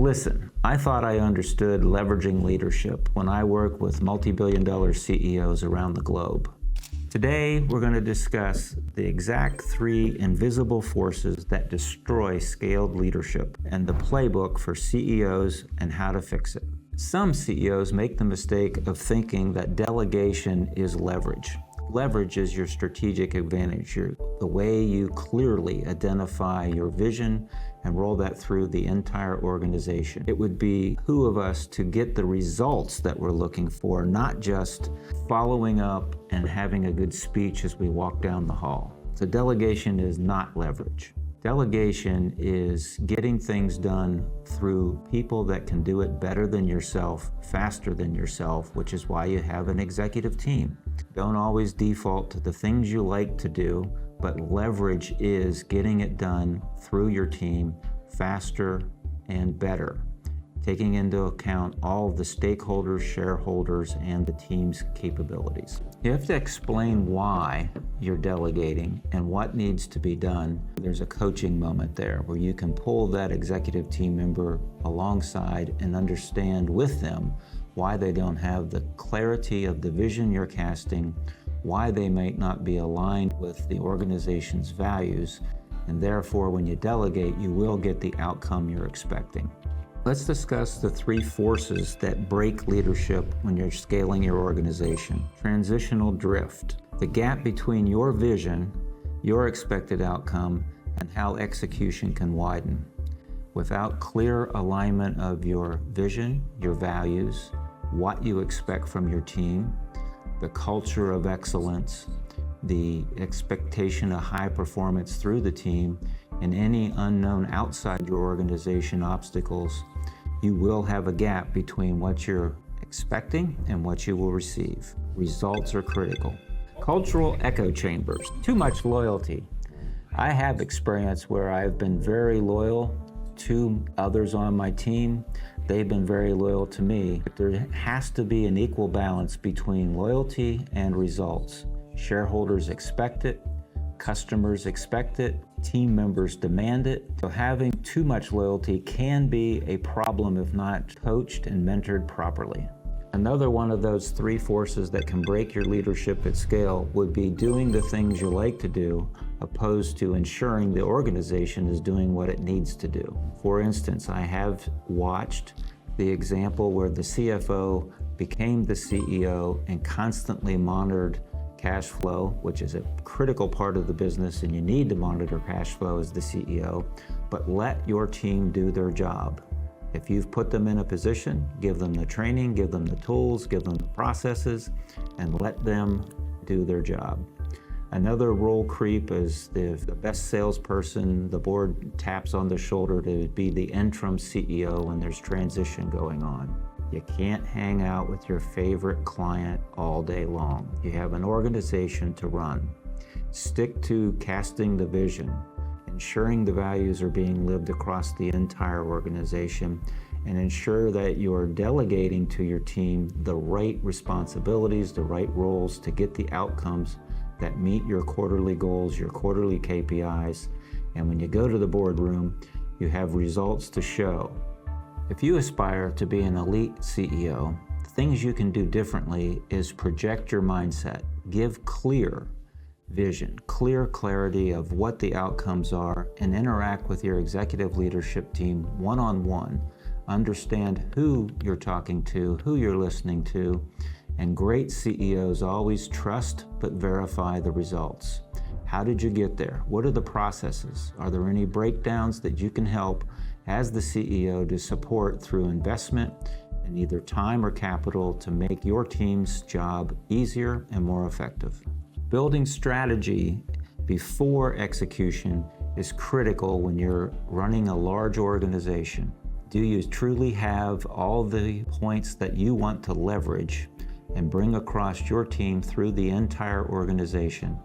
Listen, I thought I understood leveraging leadership when I work with multi-billion-dollar CEOs around the globe. Today, we're going to discuss the exact 3 invisible forces that destroy scaled leadership and the playbook for CEOs and how to fix it. Some CEOs make the mistake of thinking that delegation is leverage. Leverage is your strategic advantage, the way you clearly identify your vision and roll that through the entire organization. It would be who of us to get the results that we're looking for, not just following up and having a good speech as we walk down the hall. So delegation is not leverage. Delegation is getting things done through people that can do it better than yourself, faster than yourself, which is why you have an executive team. Don't always default to the things you like to do, but leverage is getting it done through your team faster and better, taking into account all the stakeholders, shareholders, and the team's capabilities. You have to explain why you're delegating and what needs to be done. There's a coaching moment there where you can pull that executive team member alongside and understand with them why they don't have the clarity of the vision you're casting, why they might not be aligned with the organization's values, and therefore when you delegate, you will get the outcome you're expecting. Let's discuss the 3 forces that break leadership when you're scaling your organization. Transitional drift, the gap between your vision, your expected outcome, and how execution can widen. Without clear alignment of your vision, your values, what you expect from your team, the culture of excellence, the expectation of high performance through the team, and any unknown outside your organization obstacles, you will have a gap between what you're expecting and what you will receive. Results are critical. Cultural echo chambers, too much loyalty. I have experience where I've been very loyal to others on my team. They've been very loyal to me. There has to be an equal balance between loyalty and results. Shareholders expect it, customers expect it, team members demand it. So having too much loyalty can be a problem if not coached and mentored properly. Another one of those 3 forces that can break your leadership at scale would be doing the things you like to do, opposed to ensuring the organization is doing what it needs to do. For instance, I have watched the example where the CFO became the CEO and constantly monitored cash flow, which is a critical part of the business, and you need to monitor cash flow as the CEO, but let your team do their job. If you've put them in a position, give them the training, give them the tools, give them the processes, and let them do their job. Another role creep is the best salesperson, the board taps on the shoulder to be the interim CEO when there's transition going on. You can't hang out with your favorite client all day long. You have an organization to run. Stick to casting the vision, ensuring the values are being lived across the entire organization, and ensure that you are delegating to your team the right responsibilities, the right roles to get the outcomes that meet your quarterly goals, your quarterly KPIs, and when you go to the boardroom, you have results to show. If you aspire to be an elite CEO, things you can do differently is project your mindset, give clear vision, clear clarity of what the outcomes are, and interact with your executive leadership team one-on-one. Understand who you're talking to, who you're listening to, and great CEOs always trust but verify the results. How did you get there? What are the processes? Are there any breakdowns that you can help as the CEO to support through investment in either time or capital to make your team's job easier and more effective? Building strategy before execution is critical when you're running a large organization. Do you truly have all the points that you want to leverage and bring across your team through the entire organization?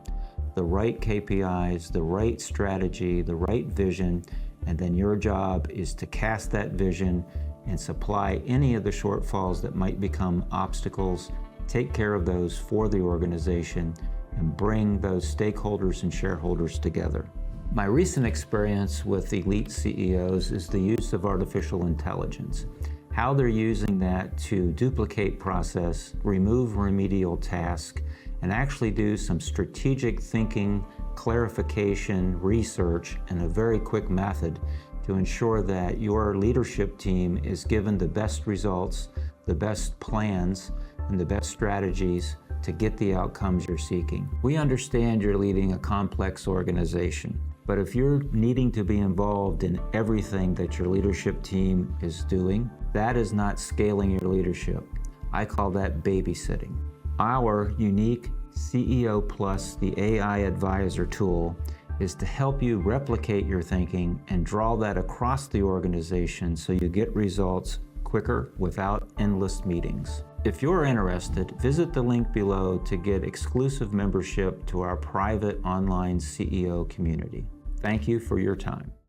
The right KPIs, the right strategy, the right vision, and then your job is to cast that vision and supply any of the shortfalls that might become obstacles, take care of those for the organization, and bring those stakeholders and shareholders together. My recent experience with elite CEOs is the use of artificial intelligence, how they're using that to duplicate process, remove remedial tasks, and actually do some strategic thinking, clarification, research in a very quick method to ensure that your leadership team is given the best results, the best plans, and the best strategies to get the outcomes you're seeking. We understand you're leading a complex organization, but if you're needing to be involved in everything that your leadership team is doing, that is not scaling your leadership. I call that babysitting. Our unique CEO Plus, the AI Advisor tool, is to help you replicate your thinking and draw that across the organization so you get results quicker without endless meetings. If you're interested, visit the link below to get exclusive membership to our private online CEO community. Thank you for your time.